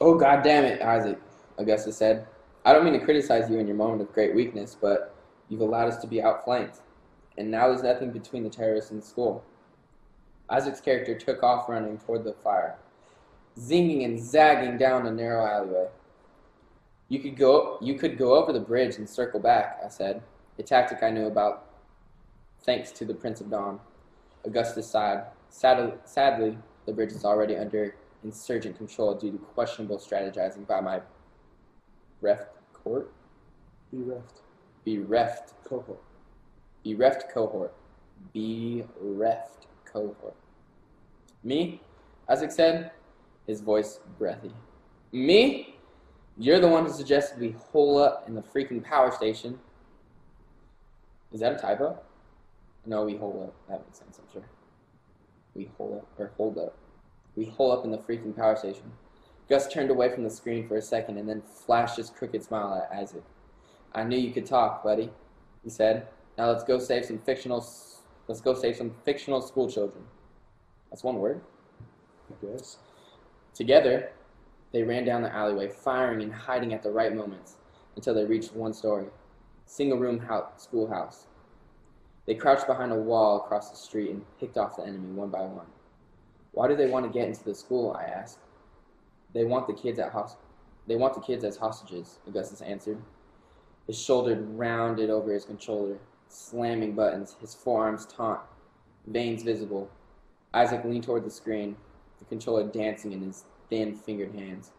Oh, God damn it, Isaac, Augusta said. I don't mean to criticize you in your moment of great weakness, but you've allowed us to be outflanked, and now there's nothing between the terrorists and the school. Isaac's character took off running toward the fire, zinging and zagging down a narrow alleyway. You could go over the bridge and circle back, I said, a tactic I knew about thanks to the Prince of Dawn. Augustus sighed. Sadly, the bridge is already under insurgent control due to questionable strategizing by my bereft court? Bereft. Bereft. Cohort. Bereft cohort. Bereft cohort. Me? Isaac said, his voice breathy. Me? You're the one who suggested we hole up in the freaking power station. Is that a typo? No, we hole up. That makes sense, I'm sure. We hole up, or hold up. We hole up in the freaking power station. Gus turned away from the screen for a second and then flashed his crooked smile at Isaac. I knew you could talk, buddy, he said. Now let's go save some fictional school children. That's one word. I guess. Together, they ran down the alleyway, firing and hiding at the right moments until they reached one story, single-room schoolhouse. They crouched behind a wall across the street and picked off the enemy one by one. Why do they want to get into the school? I asked. They want the kids as hostages, Augustus answered. His shoulder rounded over his controller, slamming buttons, his forearms taut, veins visible. Isaac leaned toward the screen, the controller dancing in his thin-fingered hands.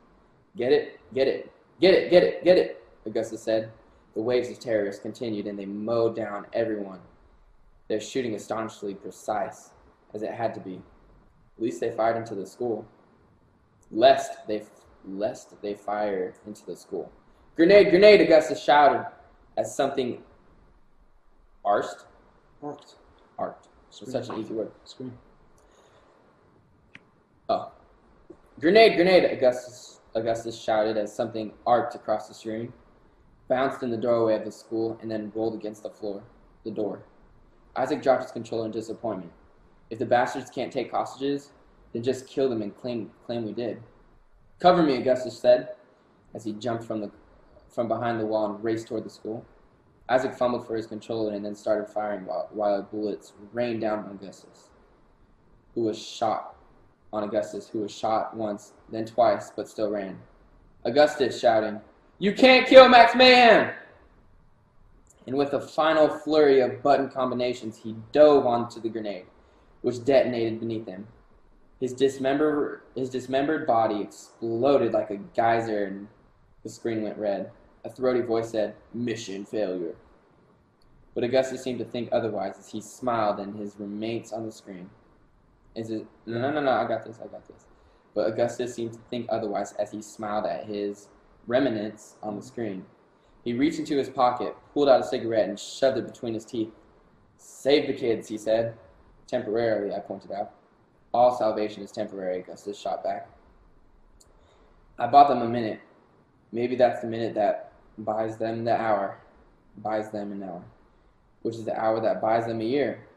Get it? Get it? Get it? Get it? Get it? Augustus said. The waves of terrorists continued, and they mowed down everyone. Their shooting astonishingly precise, as it had to be. At least they fired into the school. Lest they fire into the school. Grenade! Grenade! Augustus shouted as something arced. Arced. Such an easy word. Screen. Oh. Grenade! Grenade! Augustus shouted as something arced across the screen, bounced in the doorway of the school, and then rolled against the door. Isaac dropped his controller in disappointment. If the bastards can't take hostages, then just kill them and claim we did. Cover me, Augustus said, as he jumped from behind the wall and raced toward the school. Isaac fumbled for his controller and then started firing while bullets rained down on Augustus, who was shot once, then twice, but still ran. Augustus shouting, "You can't kill Max Mayhem!" And with a final flurry of button combinations, he dove onto the grenade, which detonated beneath him. His dismembered body exploded like a geyser, and the screen went red. A throaty voice said, "Mission failure." But Augustus seemed to think otherwise as he smiled and his remains on the screen. No, I got this. But Augustus seemed to think otherwise as he smiled at his remnants on the screen. He reached into his pocket, pulled out a cigarette, and shoved it between his teeth. "Save the kids," he said. "Temporarily," I pointed out. "All salvation is temporary," Augustus shot back. "I bought them a minute. Maybe that's the minute that buys them an hour, which is the hour that buys them a year.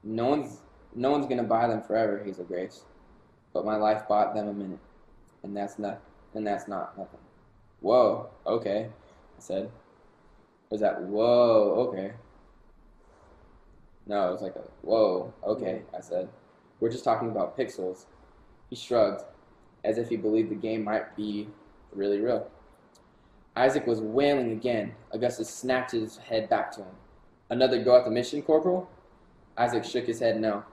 No one's gonna buy them forever, Hazel Grace. But my life bought them a minute, and that's not nothing." "Whoa, okay," I said. Was that whoa, okay? No, it was like a whoa, okay, I said. "We're just talking about pixels." He shrugged, as if he believed the game might be really real. Isaac was wailing again. Augustus snapped his head back to him. "Another go at the mission, Corporal?" Isaac shook his head no.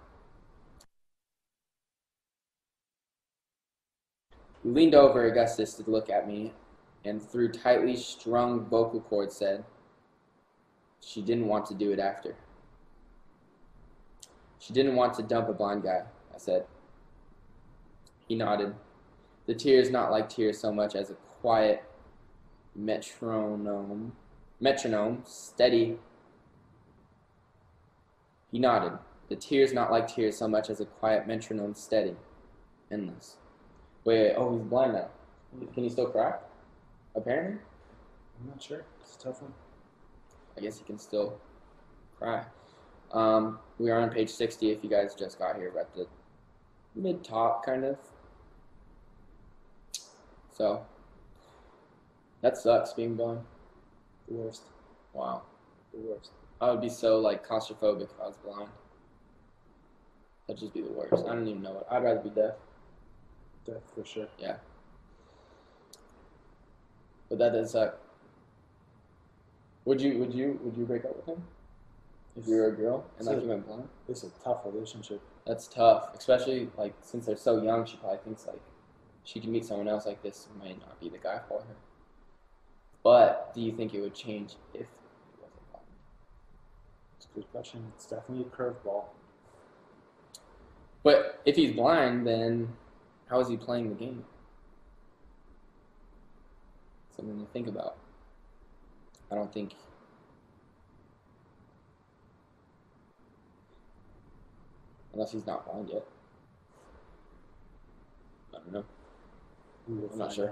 He leaned over Augustus to look at me, and through tightly strung vocal cords said, "She didn't want to do it after." "She didn't want to dump a blind guy," I said. He nodded. The tears not like tears so much as a quiet metronome, steady. He nodded. The tears not like tears so much as a quiet metronome, steady, endless. Wait, oh, he's blind now. Can he still cry? Apparently. I'm not sure. It's a tough one. I guess he can still cry. We are on page 60 if you guys just got here. We're at the mid-top, kind of. So, that sucks, being blind. The worst. Wow. The worst. I would be so, like, claustrophobic if I was blind. That'd just be the worst. I don't even know what. I'd rather be deaf. Death for sure. Yeah. But that does suck. Would you break up with him? If you were a girl and, like, you went blind? It's a tough relationship. That's tough. Especially, like, since they're so young, she probably thinks, like, she can meet someone else like this who might not be the guy for her. But do you think it would change if he wasn't blind? It's a good question. It's definitely a curveball. But if he's blind, then how is he playing the game? Something to think about. I don't think. Unless he's not blind yet. I don't know. I'm not sure.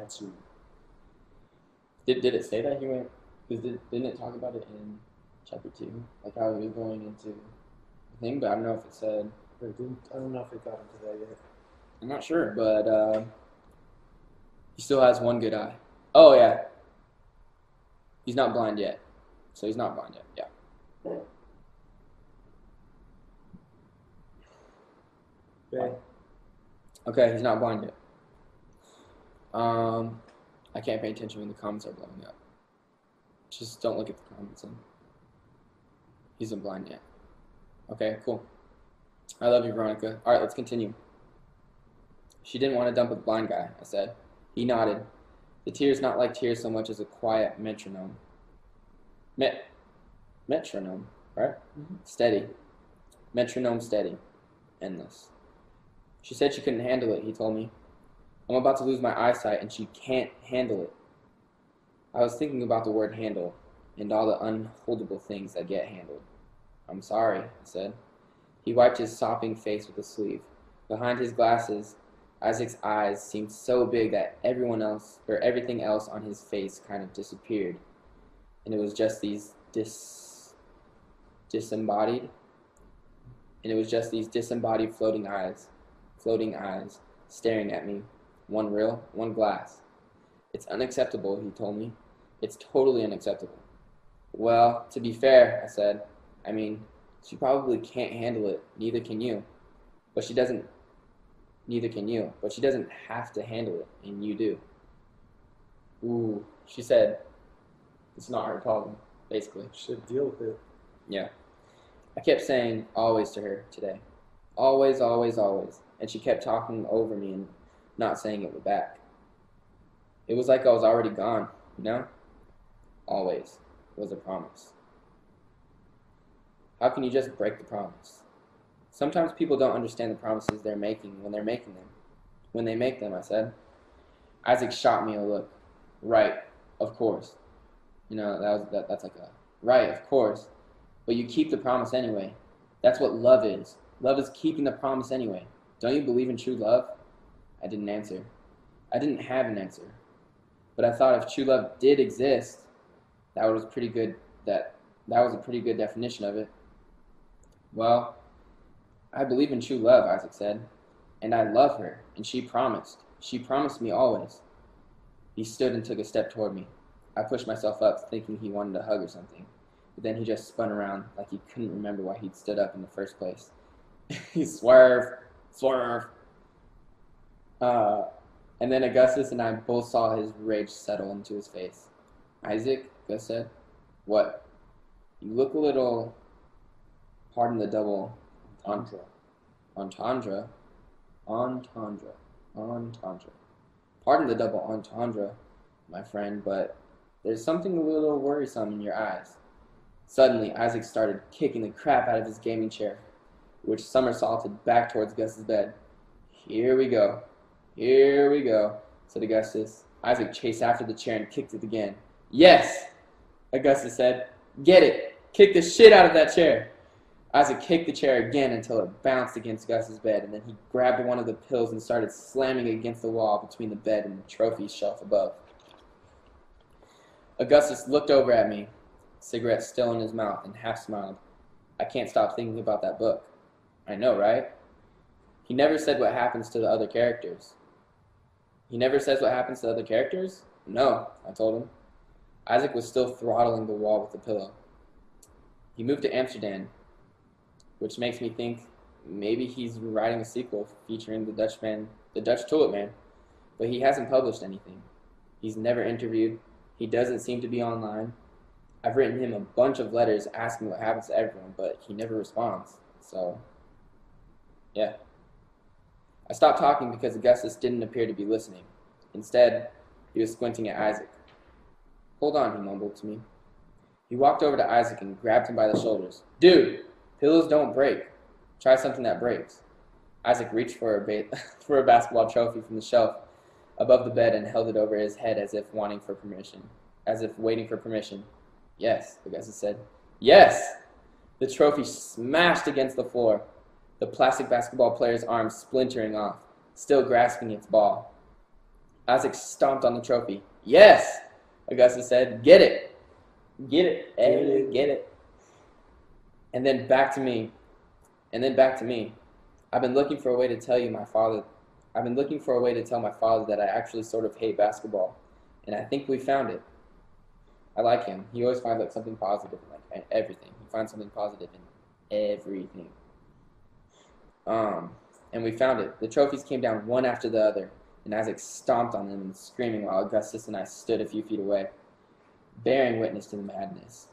Did it say that he went? Because didn't it talk about it in chapter 2? Like how he was going into the thing, but I don't know if it said. I don't know if it got into that yet. I'm not sure, but he still has one good eye. Oh yeah. He's not blind yet. So he's not blind yet, yeah. Okay. Okay, he's not blind yet. I can't pay attention when the comments are blowing up. Just don't look at the comments. And he's not blind yet. Okay, cool. I love you, Veronica. All right, let's continue. She didn't want to dump with the blind guy, I said. He nodded. The tears not like tears so much as a quiet metronome. Metronome, right? Mm-hmm. Steady. Metronome steady. Endless. She said she couldn't handle it, he told me. I'm about to lose my eyesight and she can't handle it. I was thinking about the word handle and all the unholdable things that get handled. I'm sorry, I said. He wiped his sopping face with a sleeve. Behind his glasses, Isaac's eyes seemed so big that everything else on his face kind of disappeared. And it was just these disembodied floating eyes staring at me. One real, one glass. It's unacceptable, he told me. It's totally unacceptable. Well, to be fair, I said, I mean, she probably can't handle it, neither can you. But she doesn't have to handle it, and you do. Ooh, she said, it's not her problem, basically. Should deal with it. Yeah. I kept saying always to her today. Always, always, always. And she kept talking over me and not saying it back. It was like I was already gone, you know? Always was a promise. How can you just break the promise? Sometimes people don't understand the promises they're making when they're making them. When they make them, I said. Isaac shot me a look. Right, of course. You know, that's like a, right, of course. But you keep the promise anyway. That's what love is. Love is keeping the promise anyway. Don't you believe in true love? I didn't answer. I didn't have an answer. But I thought if true love did exist, that was a pretty good definition of it. Well, I believe in true love, Isaac said. And I love her, and she promised. She promised me always. He stood and took a step toward me. I pushed myself up, thinking he wanted a hug or something. But then he just spun around, like he couldn't remember why he'd stood up in the first place. He swerved. And then Augustus and I both saw his rage settle into his face. Isaac, Gus said. What? You look a little, pardon the double entendre. Entendre. Pardon the double entendre, my friend, but there's something a little worrisome in your eyes. Suddenly, Isaac started kicking the crap out of his gaming chair, which somersaulted back towards Gus's bed. Here we go, said Augustus. Isaac chased after the chair and kicked it again. Yes, Augustus said. Get it. Kick the shit out of that chair. Isaac kicked the chair again until it bounced against Gus's bed, and then he grabbed one of the pills and started slamming it against the wall between the bed and the trophy shelf above. Augustus looked over at me, cigarette still in his mouth, and half smiled. I can't stop thinking about that book. I know, right? He never said what happens to the other characters. He never says what happens to other characters? No, I told him. Isaac was still throttling the wall with the pillow. He moved to Amsterdam, which makes me think maybe he's writing a sequel featuring the Dutch Tulip Man, but he hasn't published anything. He's never interviewed. He doesn't seem to be online. I've written him a bunch of letters asking what happens to everyone, but he never responds. So, yeah. I stopped talking because Augustus didn't appear to be listening. Instead, he was squinting at Isaac. Hold on, he mumbled to me. He walked over to Isaac and grabbed him by the shoulders. Dude, pillows don't break. Try something that breaks. Isaac reached for a basketball trophy from the shelf above the bed and held it over his head as if waiting for permission. Yes, Augustus said. Yes! The trophy smashed against the floor, the plastic basketball player's arm splintering off, still grasping its ball. Isaac stomped on the trophy. Yes! Augustus said. Get it! Get it! Hey, get it! And then back to me. I've been looking for a way to tell my father that I actually sort of hate basketball, and I think we found it. I like him. He always finds something positive in everything. He finds something positive in everything. And we found it. The trophies came down one after the other, and Isaac stomped on them and screaming while Augustus and I stood a few feet away, bearing witness to the madness.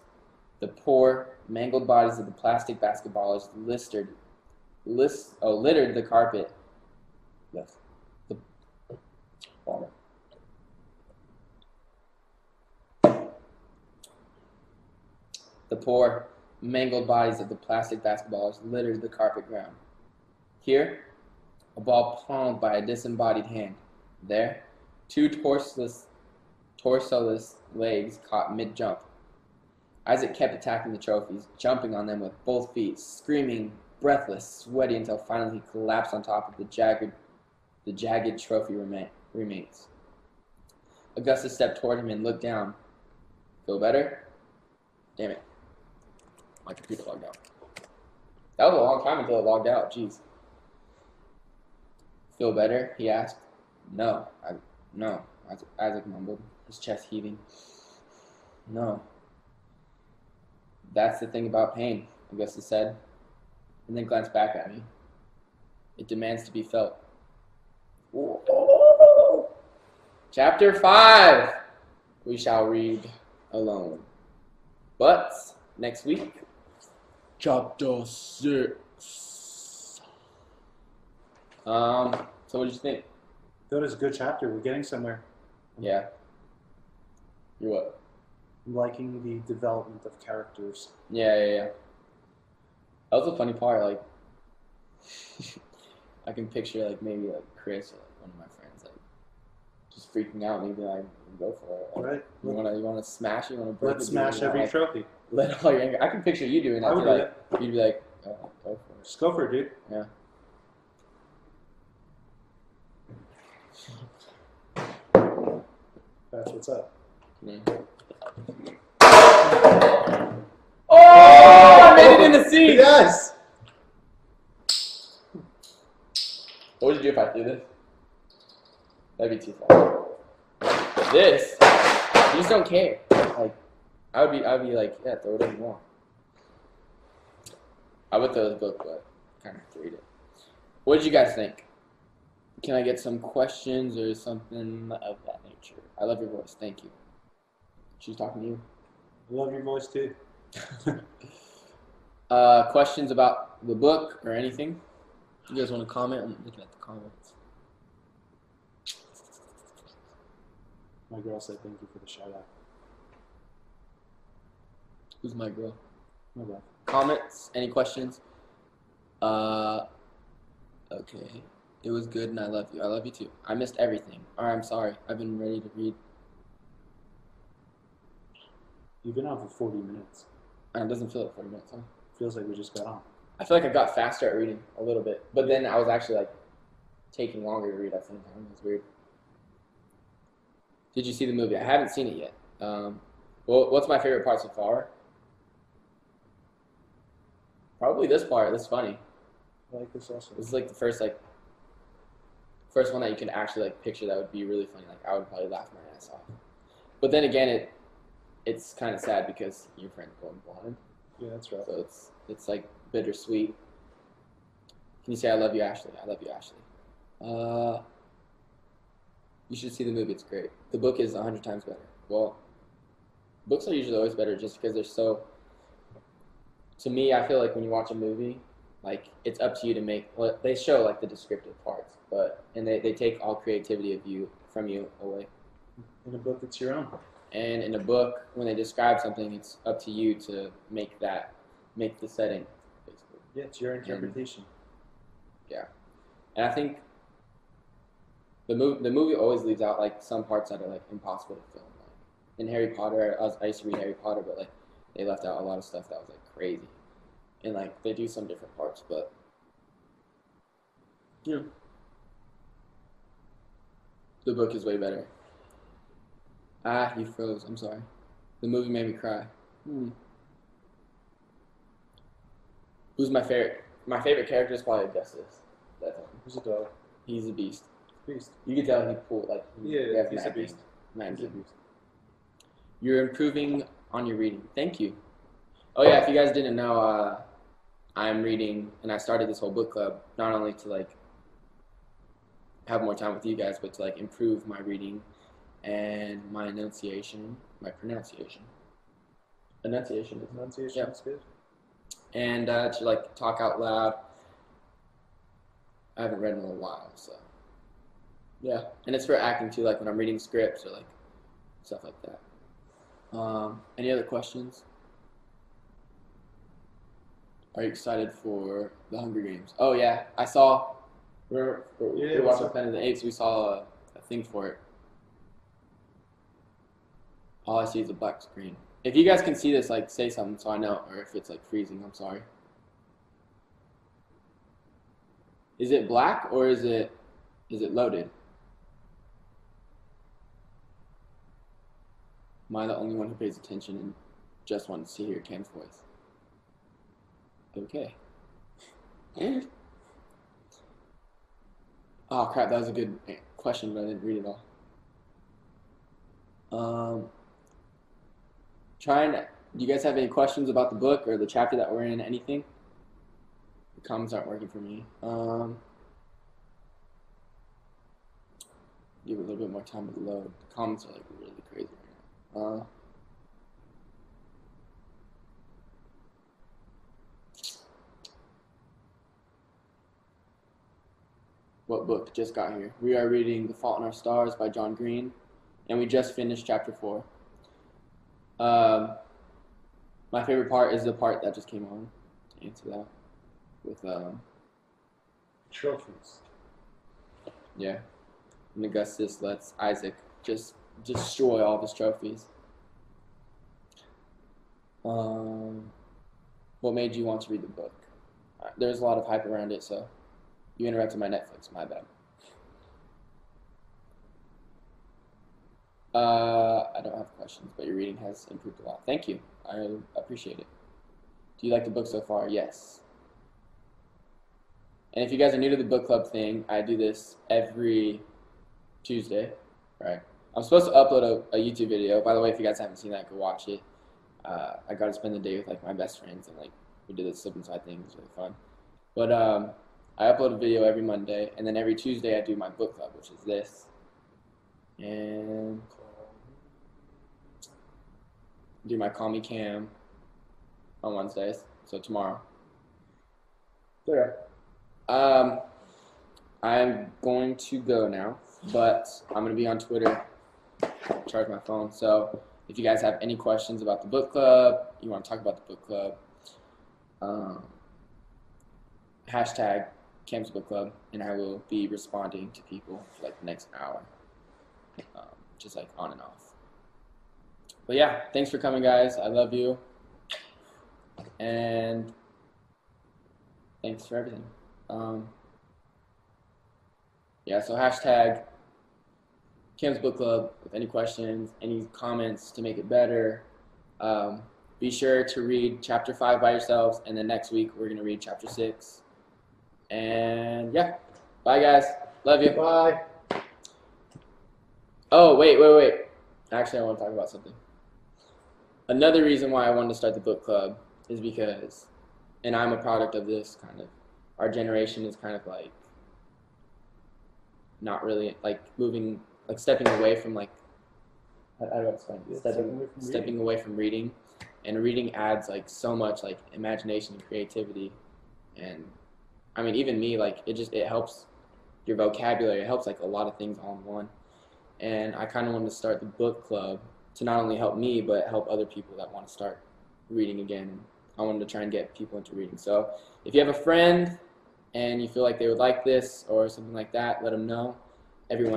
The poor, mangled bodies of the plastic basketballers littered the carpet. Yes. The water. The poor, mangled bodies of the plastic basketballers littered the carpet ground. Here, a ball palmed by a disembodied hand. There, two torsoless legs caught mid-jump. Isaac kept attacking the trophies, jumping on them with both feet, screaming, breathless, sweaty, until finally he collapsed on top of the jagged trophy remains. Augustus stepped toward him and looked down. Feel better? Damn it. My computer logged out. That was a long time until it logged out. Jeez. Feel better? He asked. No. Isaac mumbled, his chest heaving. No. That's the thing about pain, Augustus said, and then glanced back at me. It demands to be felt. Whoa. Chapter 5. We shall read alone. But next week, Chapter 6. So what did you think? I thought it was a good chapter. We're getting somewhere. Yeah. You're what? I'm liking the development of characters. Yeah. That was the funny part, like, I can picture, like, maybe, like, Chris or, like, one of my friends, like, just freaking out, maybe, like, go for it. Like, Right. You wanna smash, you wanna break it. Let's smash every trophy. Let all your anger. I can picture you doing that. I would do it. You'd be like, oh, go for it. Just go for it, dude. Yeah. That's what's up. Yeah. Oh, I made it in the scene! Yes! What would you do if I threw this? That'd be too far. This, you just don't care. Like, I'd be like, yeah, throw whatever you want. I would throw the book, but I kind of have to read it. What did you guys think? Can I get some questions or something of that nature? I love your voice. Thank you. She's talking to you. I love your voice too. Questions about the book or anything? You guys want to comment? I'm looking at the comments. My girl said thank you for the shout out. Who's my girl? My bad. Comments? Any questions? Okay. It was good and I love you. I love you too. I missed everything. Alright, I'm sorry. I've been ready to read. You've been on for 40 minutes. It doesn't feel like 40 minutes, huh? Feels like we just got on. I feel like I got faster at reading a little bit. But then I was actually like taking longer to read at the same time. It's weird. Did you see the movie? I haven't seen it yet. Well, what's my favorite part so far? Probably this part. This is funny. I like this also. This is like the first like first one that you can actually like picture that would be really funny. Like I would probably laugh my ass off. But then again, it's kind of sad because your friend's going blind. Yeah, that's right. So it's like bittersweet. Can you say I love you, Ashley? I love you, Ashley. You should see the movie. It's great. The book is 100 times better. Well, books are usually always better just because they're so. To me, I feel like when you watch a movie, like it's up to you to make. Well, they show like the descriptive parts, and they take all creativity from you away. In a book, it's your own. And in a book, when they describe something, it's up to you to make the setting, basically. Yeah, it's your interpretation. And I think the movie always leaves out like some parts that are like impossible to film. Like in Harry Potter, I used to read Harry Potter, but like they left out a lot of stuff that was like crazy, and like they do some different parts, but yeah, the book is way better. Ah, you froze. I'm sorry. The movie made me cry. Who's my favorite? My favorite character is probably Augustus. Who's a dog? He's a beast. Beast. You can tell he pulled like he's a beast. Mad beast. You're improving on your reading. Thank you. Oh yeah, if you guys didn't know, I'm reading, and I started this whole book club not only to like have more time with you guys, but to like improve my reading and my pronunciation. Enunciation is good. And to like talk out loud. I haven't read in a little while, so yeah. And it's for acting too, like when I'm reading scripts or like stuff like that. Any other questions? Are you excited for the Hunger Games? Oh yeah, I saw. We were watching Planet of the Apes. We saw a thing for it. All I see is a black screen. If you guys can see this, like say something so I know, or if it's like freezing, I'm sorry. Is it black or is it loaded? Am I the only one who pays attention and just wants to hear Cam's voice? Okay. Oh crap, that was a good question, but I didn't read it all. Do you guys have any questions about the book or the chapter that we're in? Anything? The comments aren't working for me. Give it a little bit more time to load. The comments are like really crazy right now. What book just got here? We are reading The Fault in Our Stars by John Green, and we just finished chapter 4. My favorite part is the part that just came on. To answer that with trophies. Yeah, and Augustus lets Isaac just destroy all of his trophies. What made you want to read the book? There's a lot of hype around it, so you interrupted my Netflix. My bad. I don't have questions, but your reading has improved a lot. Thank you. I appreciate it. Do you like the book so far? Yes. And if you guys are new to the book club thing, I do this every Tuesday, right? I'm supposed to upload a YouTube video. By the way, if you guys haven't seen that, go watch it. I got to spend the day with like my best friends, and like we did this slip and slide thing. It was really fun. But I upload a video every Monday, and then every Tuesday I do my book club, which is this. And do my Call Me Cam on Wednesdays, so tomorrow. I'm going to go now, but I'm going to be on Twitter, charge my phone. So if you guys have any questions about the book club, you want to talk about the book club, hashtag Cam's Book Club, and I will be responding to people for like the next hour, just like on and off. But yeah, thanks for coming, guys. I love you, and thanks for everything. Yeah, so hashtag Cam's Book Club with any questions, any comments to make it better. Be sure to read chapter 5 by yourselves, and then next week we're going to read chapter 6. And yeah, bye guys. Love you. Bye. Oh, wait. Actually, I want to talk about something. Another reason why I wanted to start the book club is because, and I'm a product of this kind of, our generation is kind of like not really like moving, like stepping away from like, how do I explain it? Stepping away from reading, and reading adds like so much like imagination and creativity, and I mean even me like it helps your vocabulary. It helps like a lot of things all in one, and I kind of wanted to start the book club to not only help me but help other people that want to start reading again. I wanted to try and get people into reading. So if you have a friend and you feel like they would like this or something like that, let them know. Every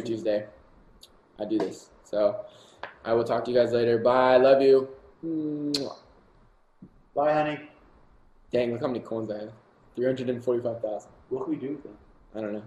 Tuesday, I do this. So I will talk to you guys later. Bye. Love you. Bye, honey. Dang, look how many coins I have. 345,000. What can we do with them? I don't know.